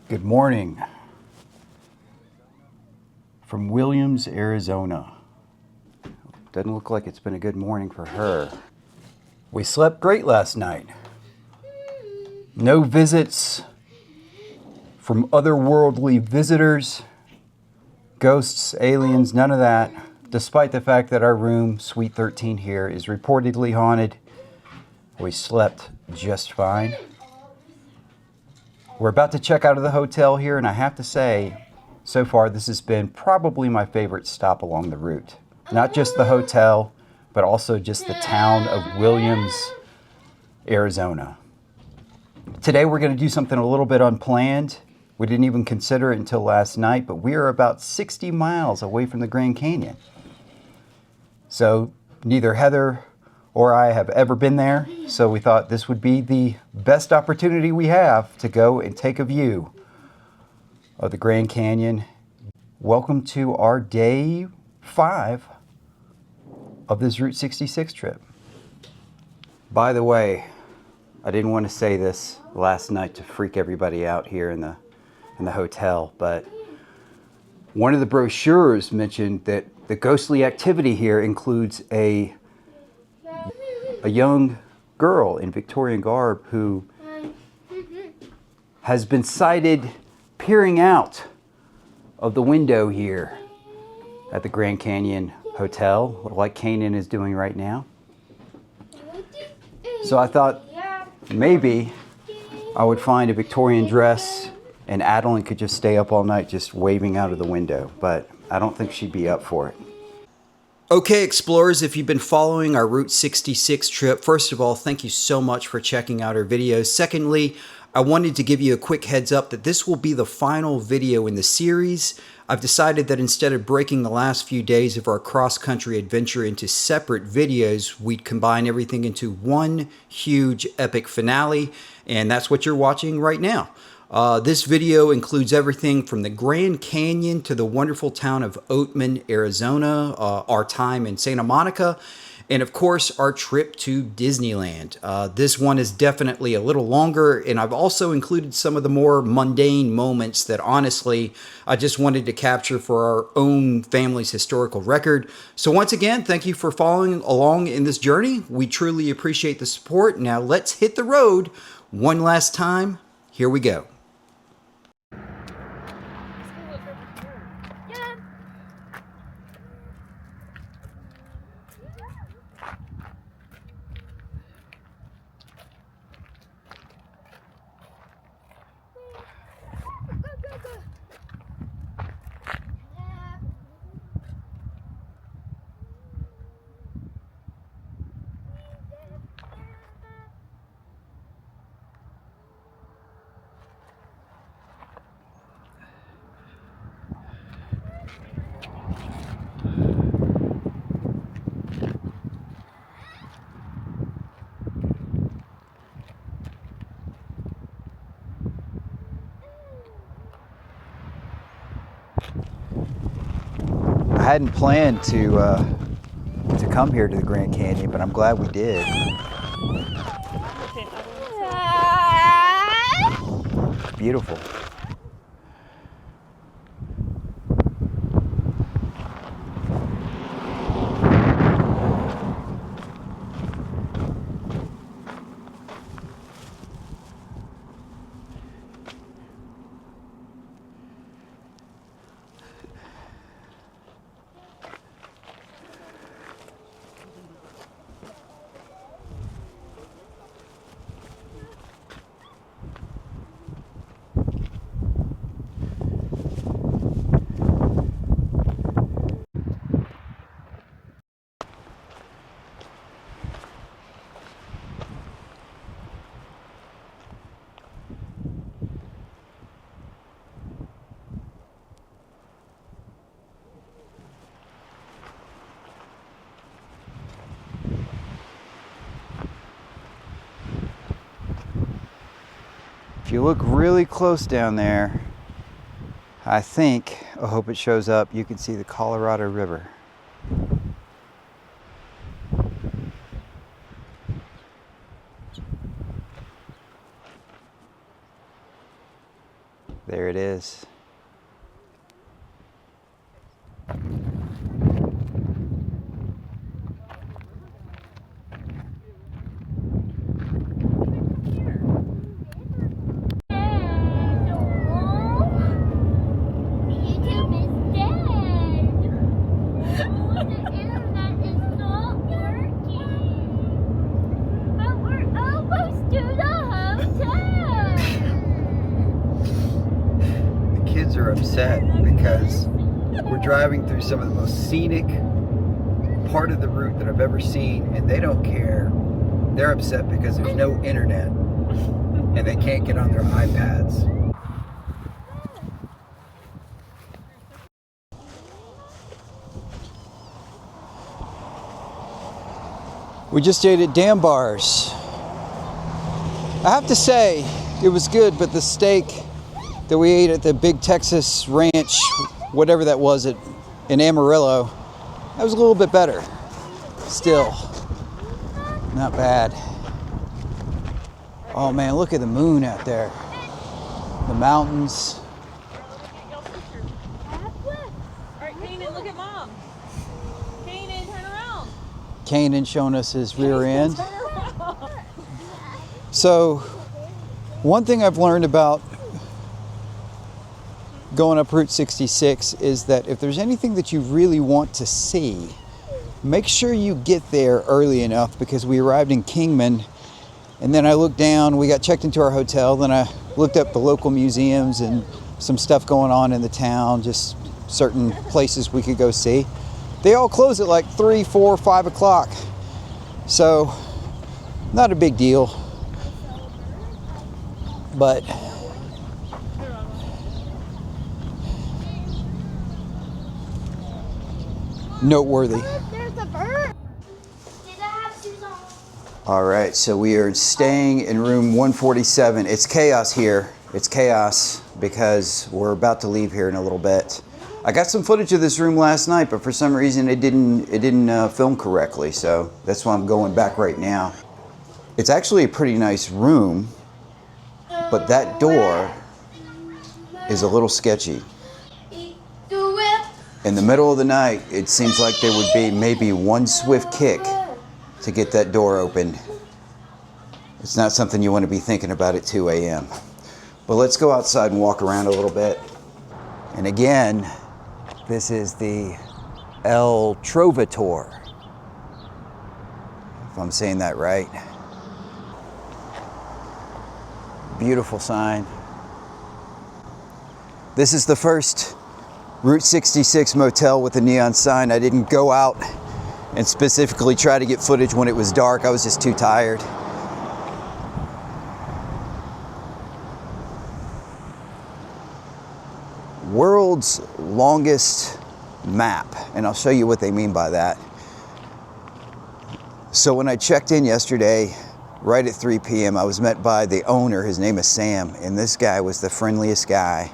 Good morning from Williams, Arizona. Doesn't look like it's been a good morning for her. We slept great last night. No visits from otherworldly visitors, ghosts, aliens, none of that. Despite the fact that our room, Suite 13 here, is reportedly haunted, we slept just fine. We're about to check out of the hotel here, and I have to say, so far this has been probably my favorite stop along the route. Not just the hotel, but also just the town of Williams, Arizona. Today we're going to do something a little bit unplanned. We didn't even consider it until last night, but we are about 60 miles away from the Grand Canyon. So neither Heather or I have ever been there, so we thought this would be the best opportunity we have to go and take a view of the Grand Canyon. Welcome to our day 5 of this Route 66 trip. By the way, I didn't want to say this last night to freak everybody out here in the hotel, but one of the brochures mentioned that the ghostly activity here includes a young girl in Victorian garb who has been sighted peering out of the window here at the Grand Canyon Hotel, like Kanan is doing right now. So I thought maybe I would find a Victorian dress and Adeline could just stay up all night just waving out of the window, but I don't think she'd be up for it. Okay, explorers, if you've been following our Route 66 trip, first of all, thank you so much for checking out our videos. Secondly, I wanted to give you a quick heads up that this will be the final video in the series. I've decided that instead of breaking the last few days of our cross-country adventure into separate videos, we'd combine everything into one huge epic finale, and that's what you're watching right now. This video includes everything from the Grand Canyon to the wonderful town of Oatman, Arizona, our time in Santa Monica, and of course our trip to Disneyland. This one is definitely a little longer, and I've also included some of the more mundane moments that honestly I just wanted to capture for our own family's historical record. So once again, thank you for following along in this journey. We truly appreciate the support. Now let's hit the road one last time. Here we go. I hadn't planned to come here to the Grand Canyon, but I'm glad we did. Beautiful. If you look really close down there, I hope it shows up, you can see the Colorado River. There it is. Are upset because we're driving through some of the most scenic part of the route that I've ever seen, and they don't care. They're upset because there's no internet and they can't get on their iPads. We just ate at Dam Bars. I have to say it was good, but the steak that we ate at the Big Texas Ranch, whatever that was in Amarillo, that was a little bit better. Still, not bad. Oh man, look at the moon out there. The mountains. Alright, Kanan, look at Mom. Kanan, turn around. Kanan showing us his rear end. So, one thing I've learned about going up Route 66 is that if there's anything that you really want to see, make sure you get there early enough, because we arrived in Kingman and then I looked down, we got checked into our hotel, then I looked up the local museums and some stuff going on in the town, just certain places we could go see. They all close at like 3, 4, 5 o'clock. So, not a big deal. But noteworthy. There's a bird. Did I have shoes on? All right, so we are staying in room 147. It's chaos here. It's chaos because we're about to leave here in a little bit. I got some footage of this room last night, but for some reason it didn't film correctly, so that's why I'm going back right now. It's actually a pretty nice room, but that door is a little sketchy. In the middle of the night, it seems like there would be maybe one swift kick to get that door open. It's not something you want to be thinking about at 2 a.m. But let's go outside and walk around a little bit. And again, this is the El Trovatore, if I'm saying that right. Beautiful sign. This is the first Route 66 motel with a neon sign. I didn't go out and specifically try to get footage when it was dark. I was just too tired. World's longest map, and I'll show you what they mean by that. So when I checked in yesterday, right at 3 p.m., I was met by the owner. His name is Sam, and this guy was the friendliest guy.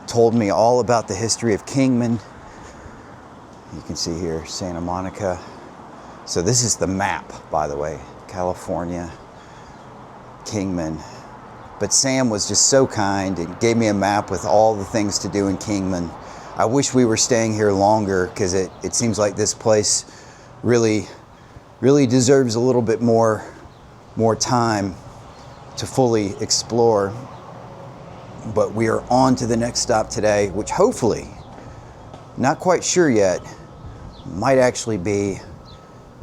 Told me all about the history of Kingman. You can see here, Santa Monica. So this is the map, by the way. California, Kingman. But Sam was just so kind and gave me a map with all the things to do in Kingman. I wish we were staying here longer, because it seems like this place really deserves a little bit more time to fully explore. But we are on to the next stop today, which hopefully, not quite sure yet, might actually be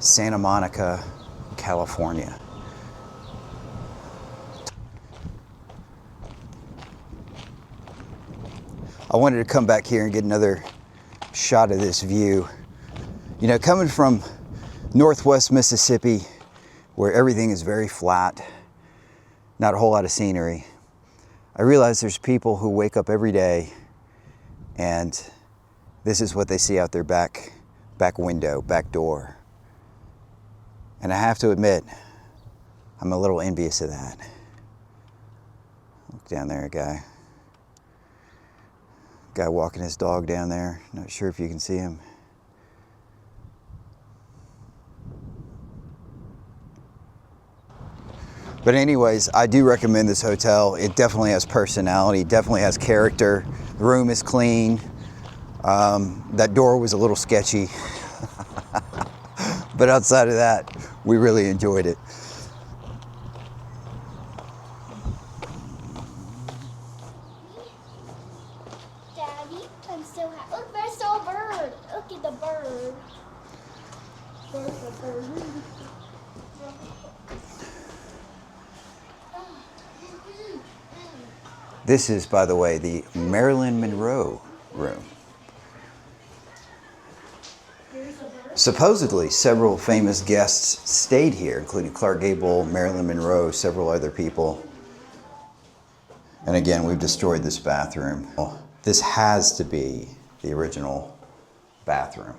Santa Monica, California. I wanted to come back here and get another shot of this view. You know, coming from Northwest Mississippi, where everything is very flat, not a whole lot of scenery, I realize there's people who wake up every day and this is what they see out their back window, back door. And I have to admit, I'm a little envious of that. Look down there, a guy walking his dog down there. Not sure if you can see him. But anyways, I do recommend this hotel. It definitely has personality, definitely has character. The room is clean. That door was a little sketchy. But outside of that, we really enjoyed it. Daddy, I'm so happy. Look, there's still a bird. Look at the bird. There's a bird. This is, by the way, the Marilyn Monroe room. Supposedly, several famous guests stayed here, including Clark Gable, Marilyn Monroe, several other people. And again, we've destroyed this bathroom. This has to be the original bathroom.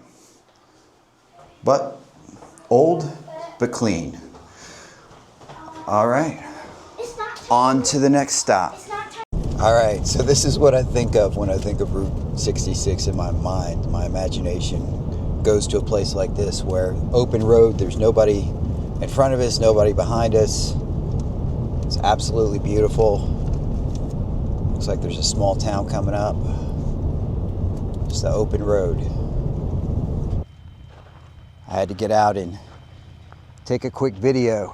But old, but clean. All right, on to the next stop. All right, so this is what I think of when I think of Route 66 in my mind. My imagination goes to a place like this where open road, there's nobody in front of us, nobody behind us. It's absolutely beautiful. Looks like there's a small town coming up. Just the open road. I had to get out and take a quick video.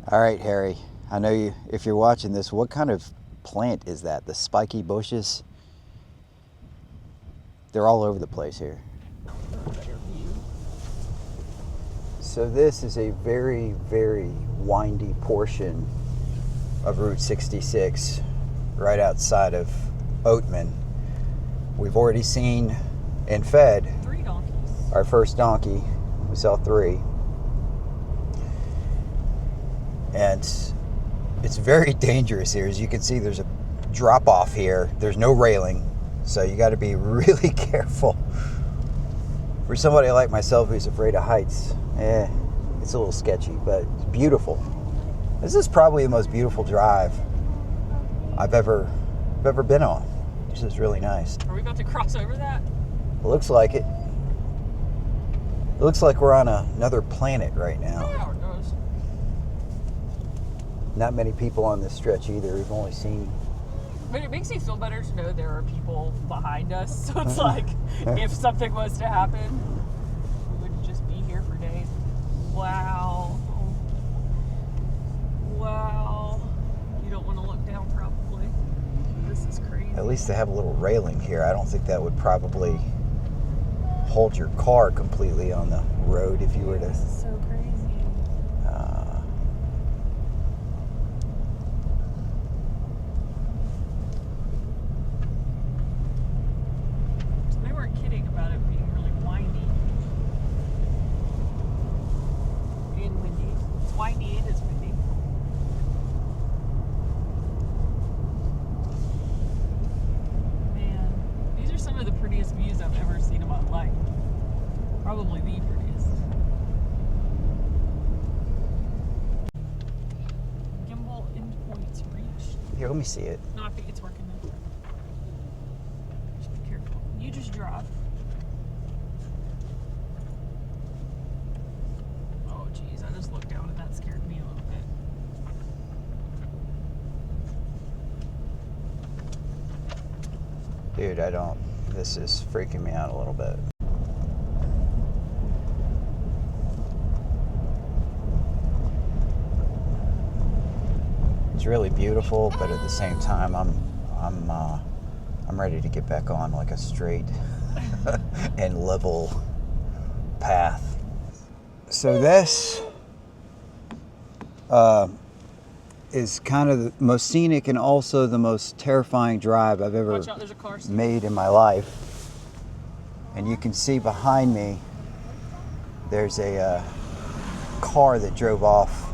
All right, Harry, I know you, if you're watching this, what kind of plant is that? The spiky bushes? They're all over the place here. So this is a very, very windy portion of Route 66, right outside of Oatman. We've already seen and fed 3 donkeys. Our first donkey. We saw 3. And it's very dangerous here. As you can see, there's a drop off here. There's no railing, so you got to be really careful. For somebody like myself who's afraid of heights, it's a little sketchy, but it's beautiful. This is probably the most beautiful drive I've ever been on. This is really nice. Are we about to cross over that? It looks like it. It looks like we're on another planet right now. Yeah, it does. Not many people on this stretch either. We've only seen... But it makes me feel better to know there are people behind us. So it's like, if something was to happen, we wouldn't just be here for days. Wow. Wow. You don't want to look down, probably. This is crazy. At least they have a little railing here. I don't think that would probably hold your car completely on the road if you were to... This is so crazy. They weren't kidding about it being really windy and windy. It's windy and it's windy. Man, these are some of the prettiest views I've ever seen in my life. Probably the prettiest. Gimbal endpoints reached. Here, let me see it. No, I think it's working now. Just be careful. You just drive. Oh, geez, I just looked down and that scared me a little bit. Dude, this is freaking me out a little bit. It's really beautiful, but at the same time, I'm ready to get back on like a straight and level path. So this is kind of the most scenic and also the most terrifying drive I've ever Watch out, there's a car. made in my life. And you can see behind me, there's a car that drove off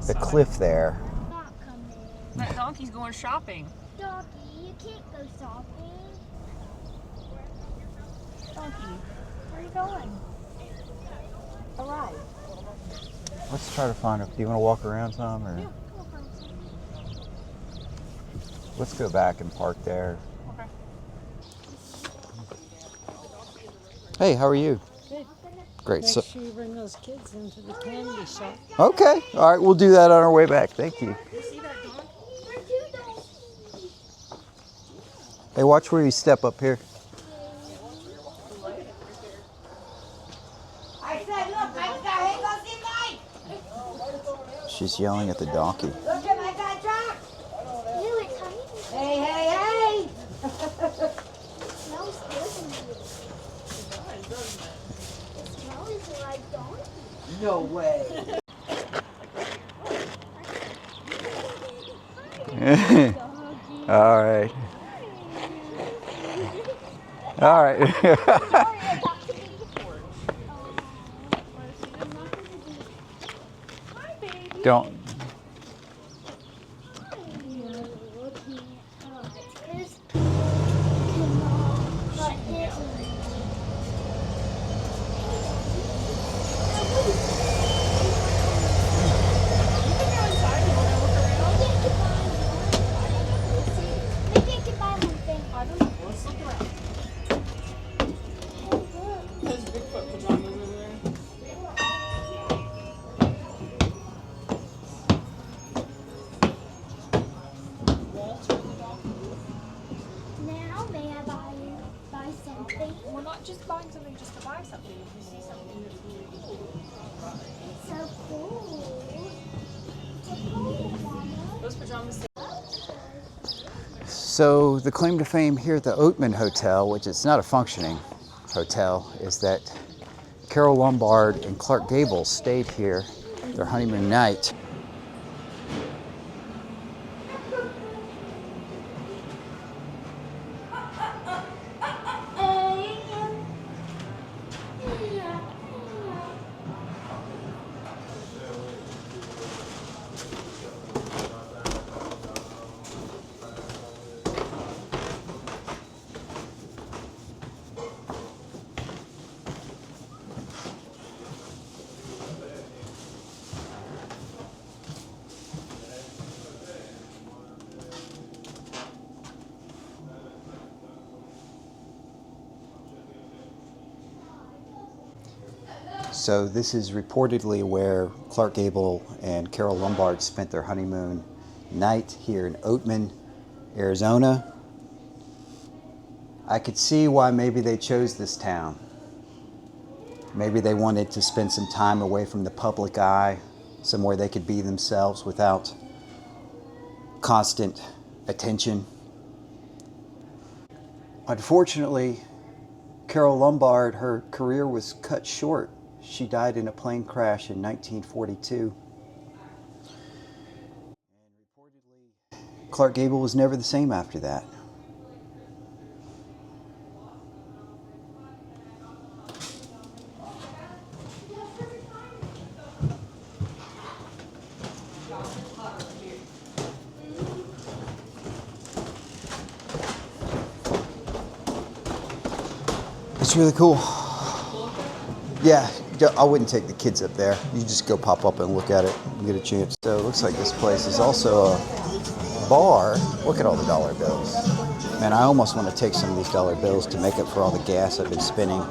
the cliff there. Not coming. That donkey's going shopping. Donkey, you can't go shopping. Donkey, where are you going? All right. Let's try to find it. Do you want to walk around some, or Yeah. let's go back and park there? Okay. Hey, how are you? Good. Great. Make So, sure you bring those kids into the candy shop. okay. All right, we'll do that on our way back. Thank you. Hey, watch where you step up here. I said, look, I got, hey, go see Mike. She's yelling at the donkey. Look at I got Jack. Ew, it's honey. Hey, hey, hey. It smells good in here. It smells like donkey. No way. All right. All right. Sorry, I got to be. Hi, baby. Don't. Maybe I can buy one thing. I don't know. Let's look around. There's Bigfoot pajamas over there. Walter the donkey. Now may I buy something? We're not just buying something just to buy something. If you see something that's really cool, It's so cool. It's so cool, Mama. those pajamas. So the claim to fame here at the Oatman Hotel, which is not a functioning hotel, is that Carol Lombard and Clark Gable stayed here their honeymoon night. So this is reportedly where Clark Gable and Carol Lombard spent their honeymoon night here in Oatman, Arizona. I could see why maybe they chose this town. Maybe they wanted to spend some time away from the public eye, somewhere they could be themselves without constant attention. Unfortunately, Carol Lombard, her career was cut short. She died in a plane crash in 1942. And reportedly, Clark Gable was never the same after that. It's really cool. Yeah, I wouldn't take the kids up there. You just go pop up and look at it and get a chance. So it looks like this place is also a bar. Look at all the dollar bills. Man, I almost want to take some of these dollar bills to make up for all the gas I've been spending.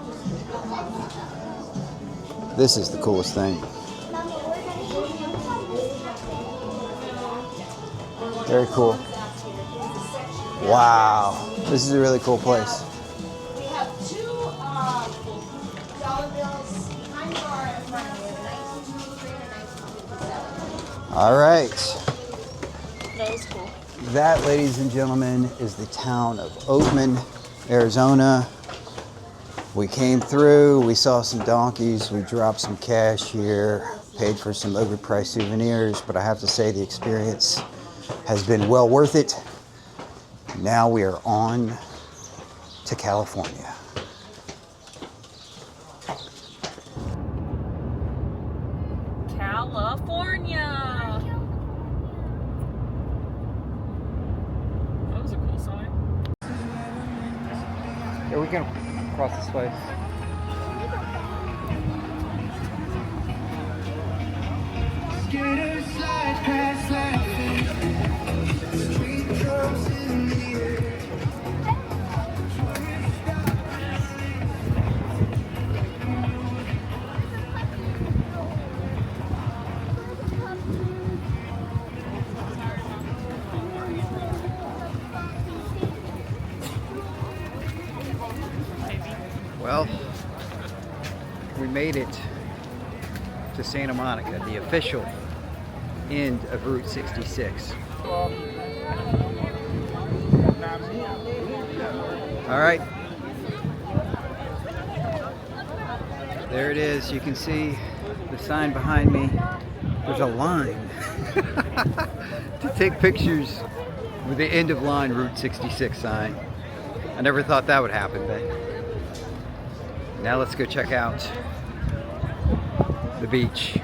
This is the coolest thing. Very cool. Wow, this is a really cool place. We have two dollar bills behind the bar in front of you, 1923 and 1957. All right. That was cool. That, ladies and gentlemen, is the town of Oatman, Arizona. We came through, we saw some donkeys, we dropped some cash here, paid for some overpriced souvenirs, but I have to say the experience has been well worth it. Now we are on to California. California. That was a cool sign. Yeah, we can cross this way. made it to Santa Monica, the official end of Route 66. All right. There it is. You can see the sign behind me. There's a line to take pictures with the end of line Route 66 sign. I never thought that would happen, but now let's go check out the beach.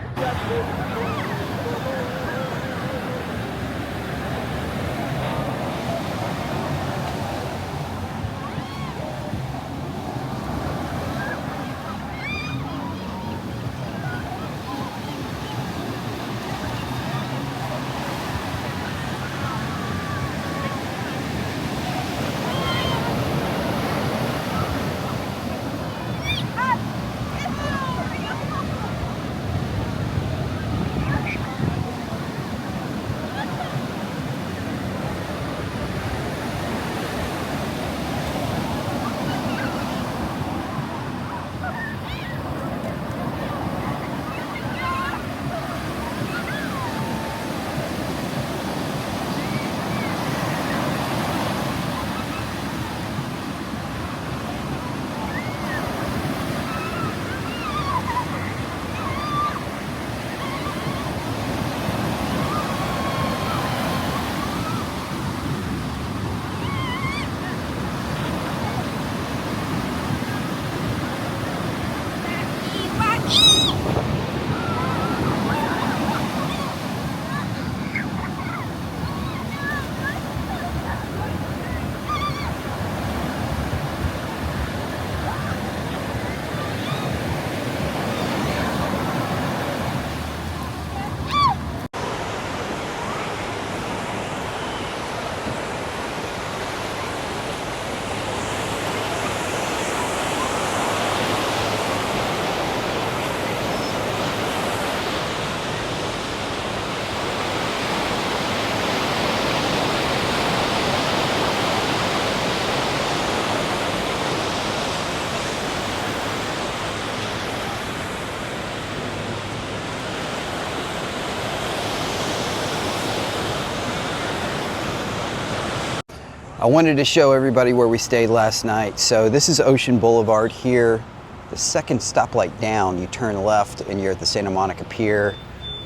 I wanted to show everybody where we stayed last night. So this is Ocean Boulevard here. The second stoplight down, you turn left and you're at the Santa Monica Pier.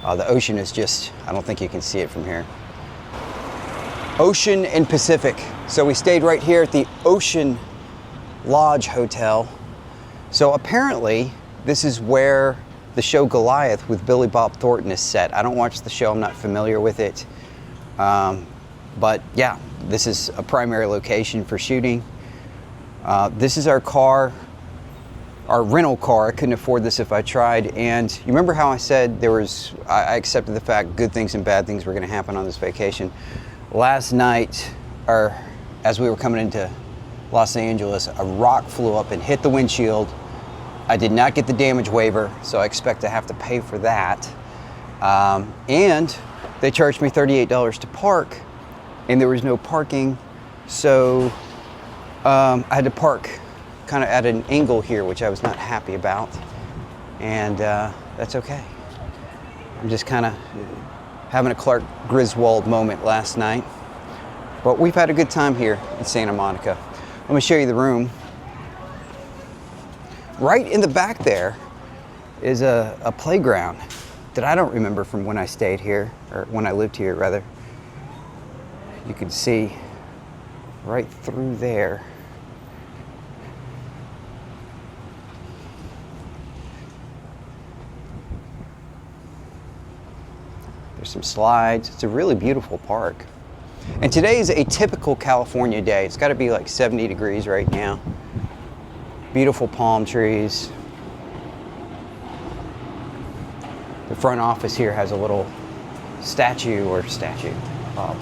The ocean is just, I don't think you can see it from here. Ocean and Pacific. So we stayed right here at the Ocean Lodge Hotel. So apparently this is where the show Goliath with Billy Bob Thornton is set. I don't watch the show, I'm not familiar with it. But yeah, this is a primary location for shooting. This is our car, our rental car. I couldn't afford this if I tried. And you remember how I said I accepted the fact good things and bad things were gonna happen on this vacation. Last night, or as we were coming into Los Angeles, a rock flew up and hit the windshield. I did not get the damage waiver, so I expect to have to pay for that. And they charged me $38 to park, and there was no parking, so I had to park kind of at an angle here, which I was not happy about, and that's okay. I'm just kind of having a Clark Griswold moment last night, but we've had a good time here in Santa Monica. Let me show you the room. Right in the back there is a playground that I don't remember from when I stayed here, or when I lived here rather. You can see right through there. There's some slides. It's a really beautiful park. And today is a typical California day. It's got to be like 70 degrees right now. Beautiful palm trees. The front office here has a little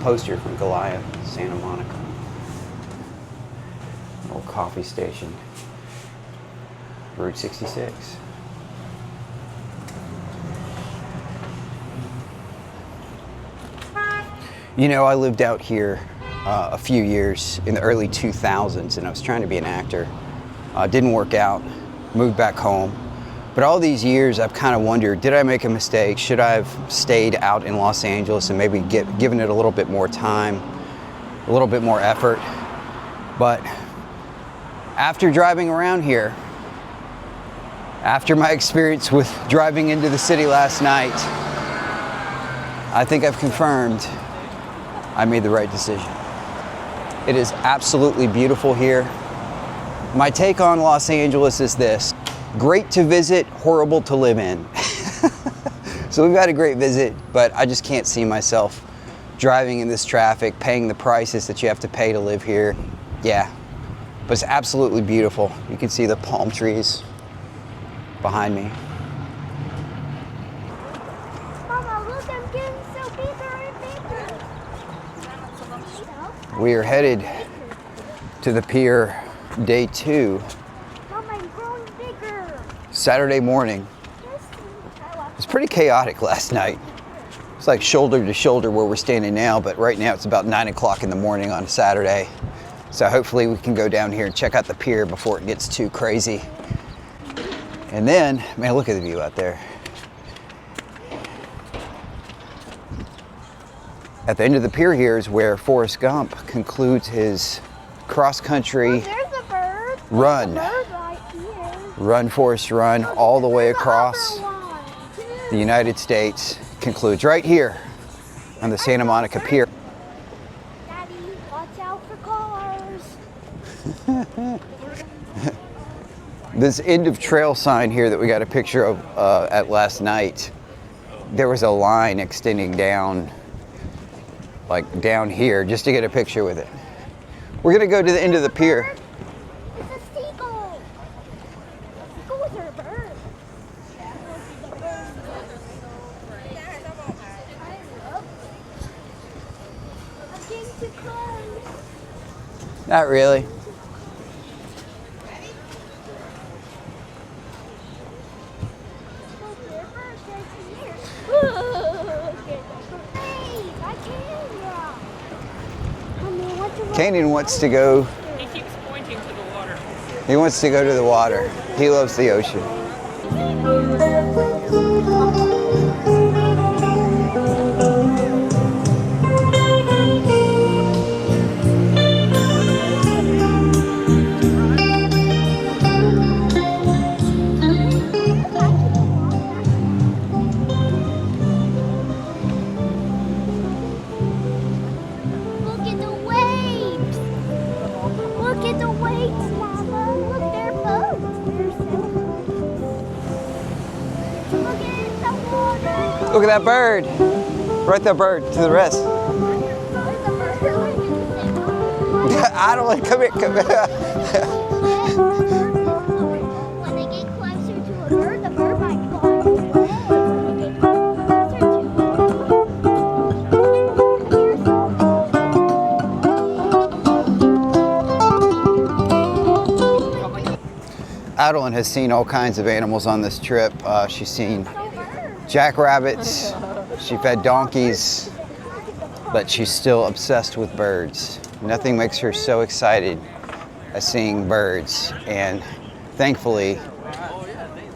poster from Goliath, Santa Monica. Little coffee station. Route 66. You know, I lived out here a few years in the early 2000s, and I was trying to be an actor. Didn't work out, moved back home. But all these years, I've kind of wondered, did I make a mistake? Should I have stayed out in Los Angeles and maybe given it a little bit more time, a little bit more effort? But after driving around here, after my experience with driving into the city last night, I think I've confirmed I made the right decision. It is absolutely beautiful here. My take on Los Angeles is this: great to visit, horrible to live in. So we've had a great visit, but I just can't see myself driving in this traffic, paying the prices that you have to pay to live here. Yeah, but it's absolutely beautiful. You can see the palm trees behind me. Mama, look, I'm getting so bigger and bigger. We are headed to the pier, day 2, Mama, I'm growing bigger. Saturday morning. It was pretty chaotic last night. It's like shoulder to shoulder where we're standing now, but right now it's about 9 o'clock in the morning on a Saturday. So hopefully we can go down here and check out the pier before it gets too crazy. And then, man, look at the view out there. At the end of the pier here is where Forrest Gump concludes his cross-country There's a bird. run. Bird right here. Run, Forrest, run, all the way across Other one, too. the United States. Concludes right here on the Santa Monica Pier. Daddy, watch out for cars. This end of trail sign here that we got a picture of at last night, there was a line extending down, like down here, just to get a picture with it. We're gonna go to the end of the pier. It's a seagull. Seagulls are a bird. I'm getting too close. Not really. Look, there are birds right here. Okay. Hey, I can rock. Mommy, what you want? Canyon wants to go, He keeps pointing to the water. he wants to go to the water. He loves the ocean. Look at the waves. Look at the waves, Mama. Look, they're boats. They're sailboats. Look at the water. Look at that bird. Right there, bird, to the rest. There's a bird. I don't want to come here, come here. When they get closer to a bird, the bird might fly away. When they get closer to Adeline has seen all kinds of animals on this trip. She's seen jackrabbits, she fed donkeys, but she's still obsessed with birds. Nothing makes her so excited as seeing birds, and thankfully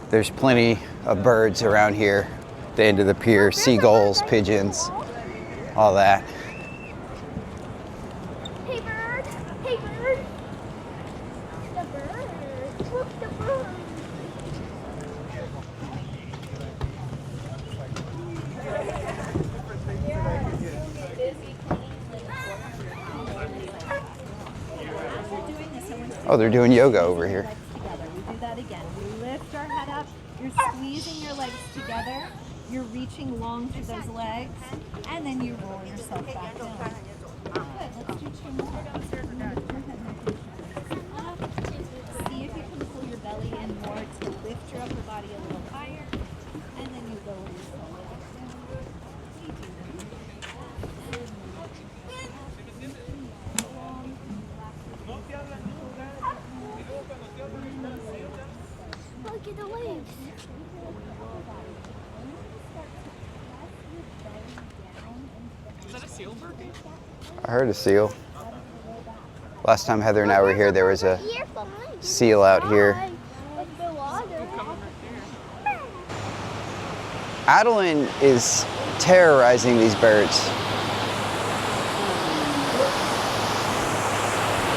there's plenty of birds around here at the end of the pier, seagulls, pigeons, all that. Hey bird! Hey bird! The bird! Look, the bird! Oh, they're doing yoga over here. Together. We do that again. We lift our head up. You're squeezing your legs together. You're reaching long through those legs, and then you roll yourself back down. Good. Let's do 2 more. See if you can pull your belly in more to lift your upper body a little higher, and then you lower yourself back down. We do Look at the waves. Is that a seal bird? I heard a seal. Last time Heather and I were here, there was a Here for mine. seal out here. Like the water. Adeline is terrorizing these birds.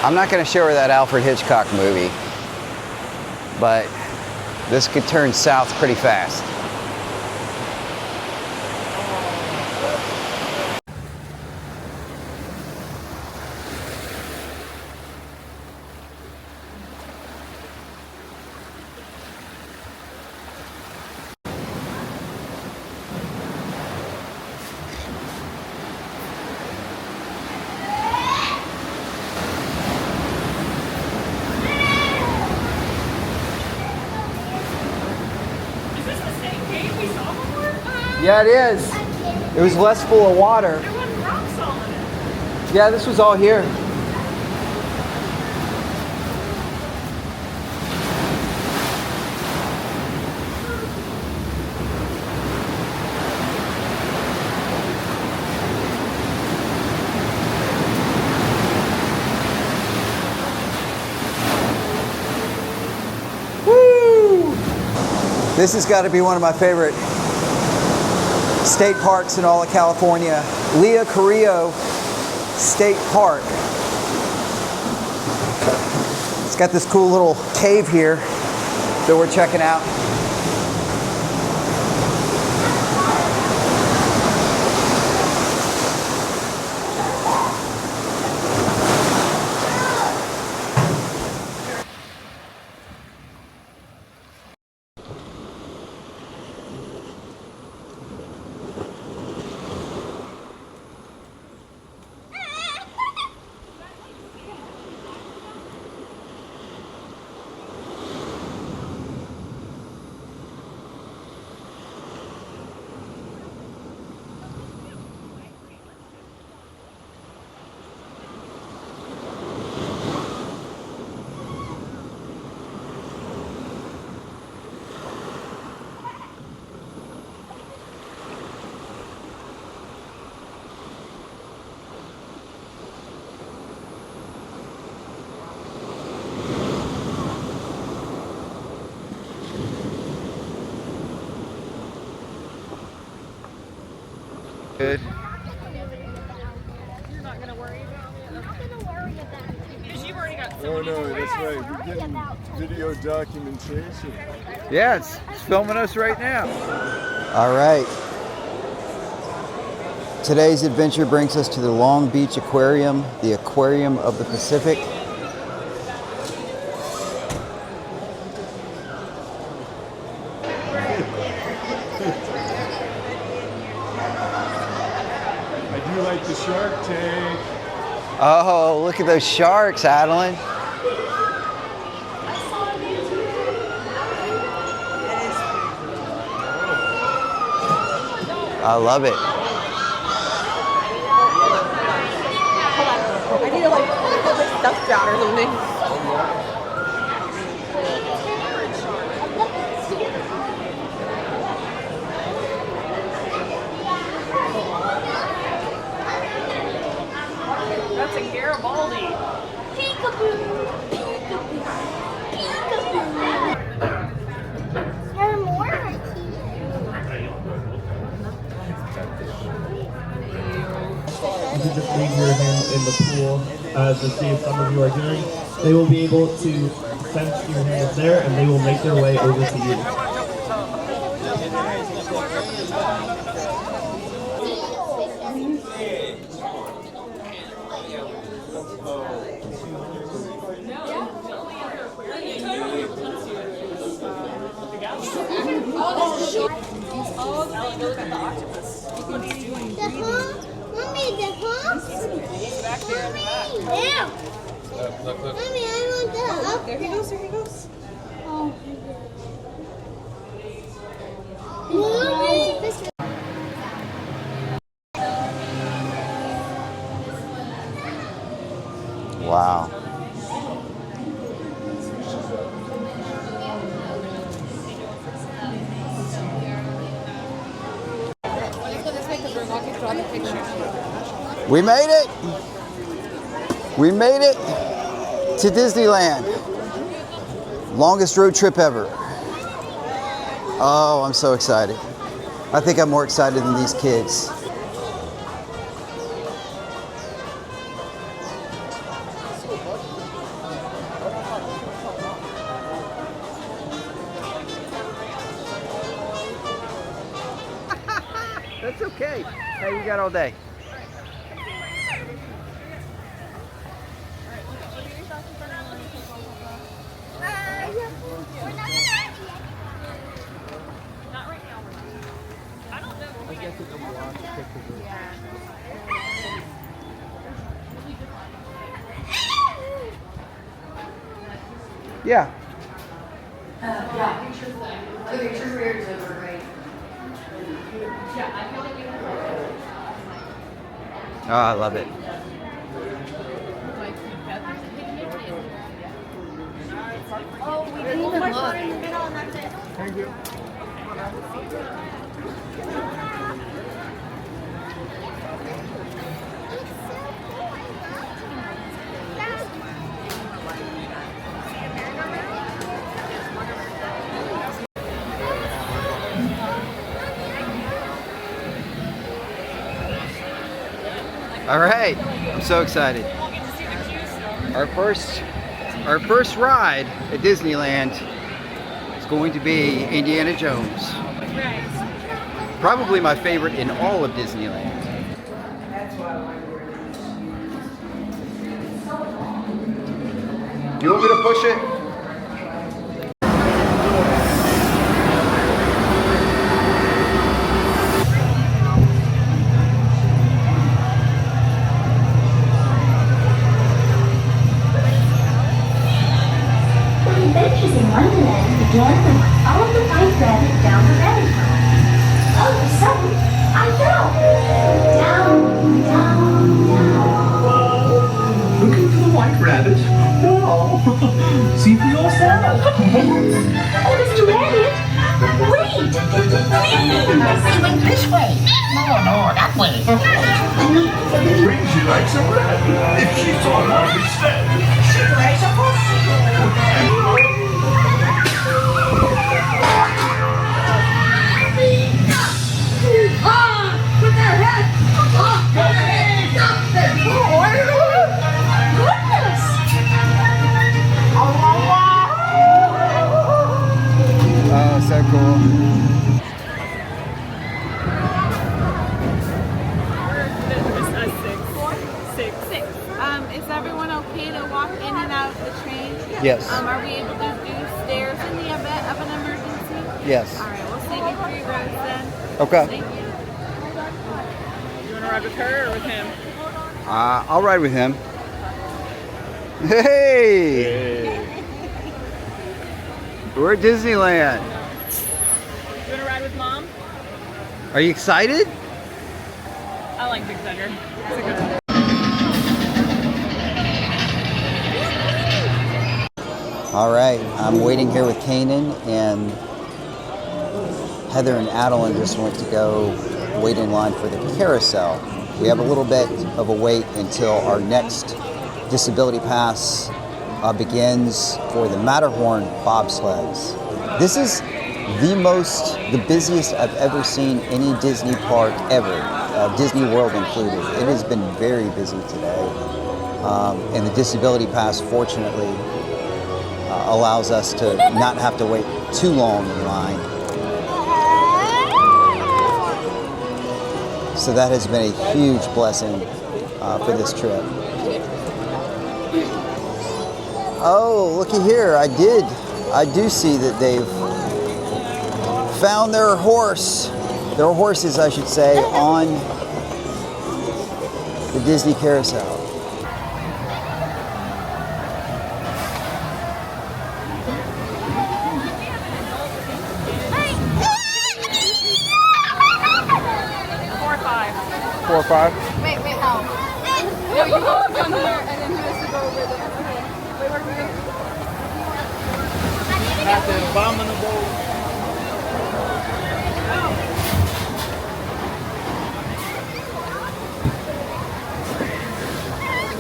I'm not going to show her that Alfred Hitchcock movie, but this could turn south pretty fast. Is this the same cave we saw before? Yeah, it is. It was less full of water. There wasn't rocks all in it. Yeah, this was all here. Woo! This has got to be one of my favorite state parks in all of California. Leah Carrillo State Park. It's got this cool little cave here that we're checking out. Good. You're not gonna worry about it. I'm not gonna worry about it. Because you've already got so Oh many no, stories. that's right. We're getting video documentation. Yeah, it's filming us right now. All right. Today's adventure brings us to the Long Beach Aquarium, the Aquarium of the Pacific. I do like the Shark Tank. Oh, look at those sharks, Adeline. I love it. I need to like put my stuff down or something. That's a Garibaldi. Peekaboo! Peekaboo! Peekaboo! There are more right You can just leave your hand in the pool to see if some of you are doing. They will be able to sense your hand is there and they will make their way over to you. The hump? Mommy, the hump? Mommy! Yeah. Mommy, I want the up. There he goes, there he goes. Oh. Mommy! Wow. We made it. We made it to Disneyland. Longest road trip ever. Oh, I'm so excited. I think I'm more excited than these kids. That's okay. Hey, you got all day. Yeah. The pictures were yours were great. Oh, I love it. Oh, we didn't even look. In the middle and that's it. Thank you. All right, I'm so excited. Our first ride at Disneyland is going to be Indiana Jones. Probably my favorite in all of Disneyland. You want me to push it? Adventures in Wonderland began when I followed the white rabbit down the rabbit hole. All of a sudden, I fell. Down, down, down. Looking for the white rabbit? Well, see for yourself. Oh, Mr. Rabbit, wait! Please! He went this way. No, that way. Brings you like some rabbit. If she saw one instead. She'd raise a fuss. With their head! With their head! Goodness! Oh, so cool. Six. Is everyone okay to walk in and out of the train? Yes. Are we able to do stairs in the event of an emergency? Yes. All right, we'll save you 3 rows then. Okay. Thank you. You want to ride with her or with him? I'll ride with him. Hey! We're at Disneyland. You want to ride with Mom? Are you excited? I like Big Thunder. It's a good one. All right, I'm waiting here with Kanan, and Heather and Adeline just went to go wait in line for the carousel. We have a little bit of a wait until our next disability pass begins for the Matterhorn bobsleds. This is the busiest I've ever seen any Disney park ever, Disney World included. It has been very busy today, and the disability pass, fortunately, allows us to not have to wait too long in line. So that has been a huge blessing for this trip. Oh, looky here, I do see that they've found their horses, I should say, on the Disney carousel. Four or five. Wait, how? No, you go down here and then he has to go over there. Okay. Wait, where are we going? At the abominable.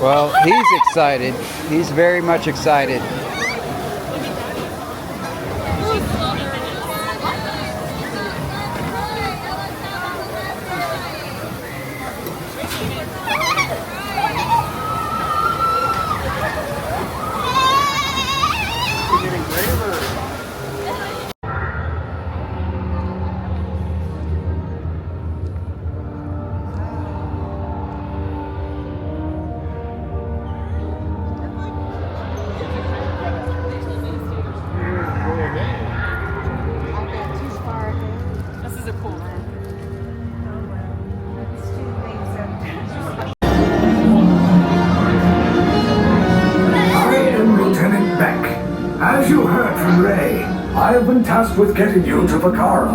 Well, he's excited. He's very much excited. I have been tasked with getting you to Vakara.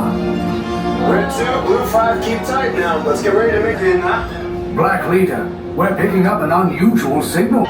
Red 2, Blue 5, keep tight now. Let's get ready to make it in that. Black Leader, we're picking up an unusual signal.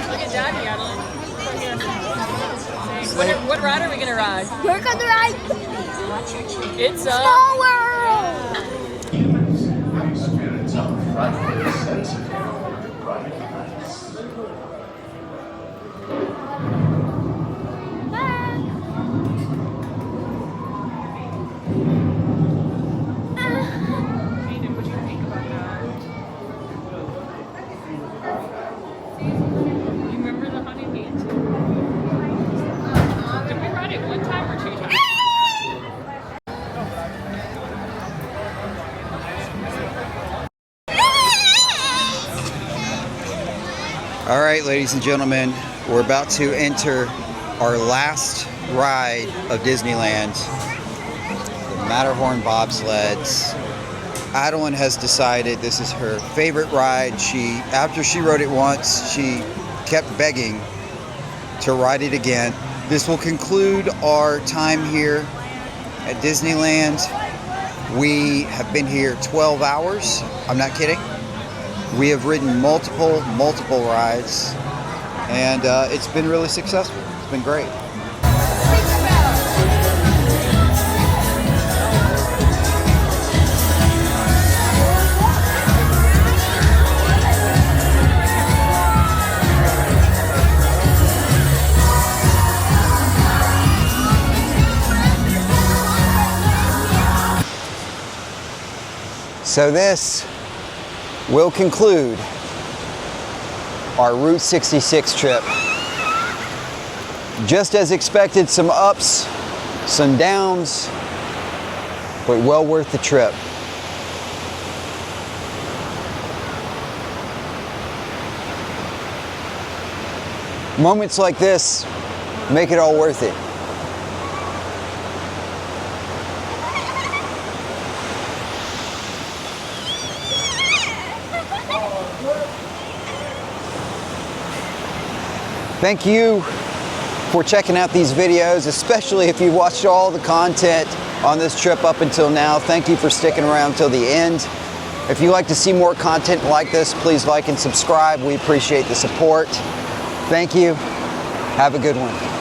Look at Daddy, Adeline. What ride are we gonna ride? We're gonna ride It's a Small World. Hayden, what do you think about that? You remember the Haunted Mansion? Did we ride it one time or 2 times? All right, ladies and gentlemen, we're about to enter our last ride of Disneyland, the Matterhorn bobsleds. Adeline has decided this is her favorite ride. After she rode it once, she kept begging to ride it again. This will conclude our time here at Disneyland. We have been here 12 hours. I'm not kidding. We have ridden multiple rides, and it's been really successful. It's been great. So this will conclude our Route 66 trip. Just as expected, some ups, some downs, but well worth the trip. Moments like this make it all worth it. Thank you for checking out these videos, especially if you watched all the content on this trip up until now. Thank you for sticking around till the end. If you'd like to see more content like this, please like and subscribe. We appreciate the support. Thank you. Have a good one.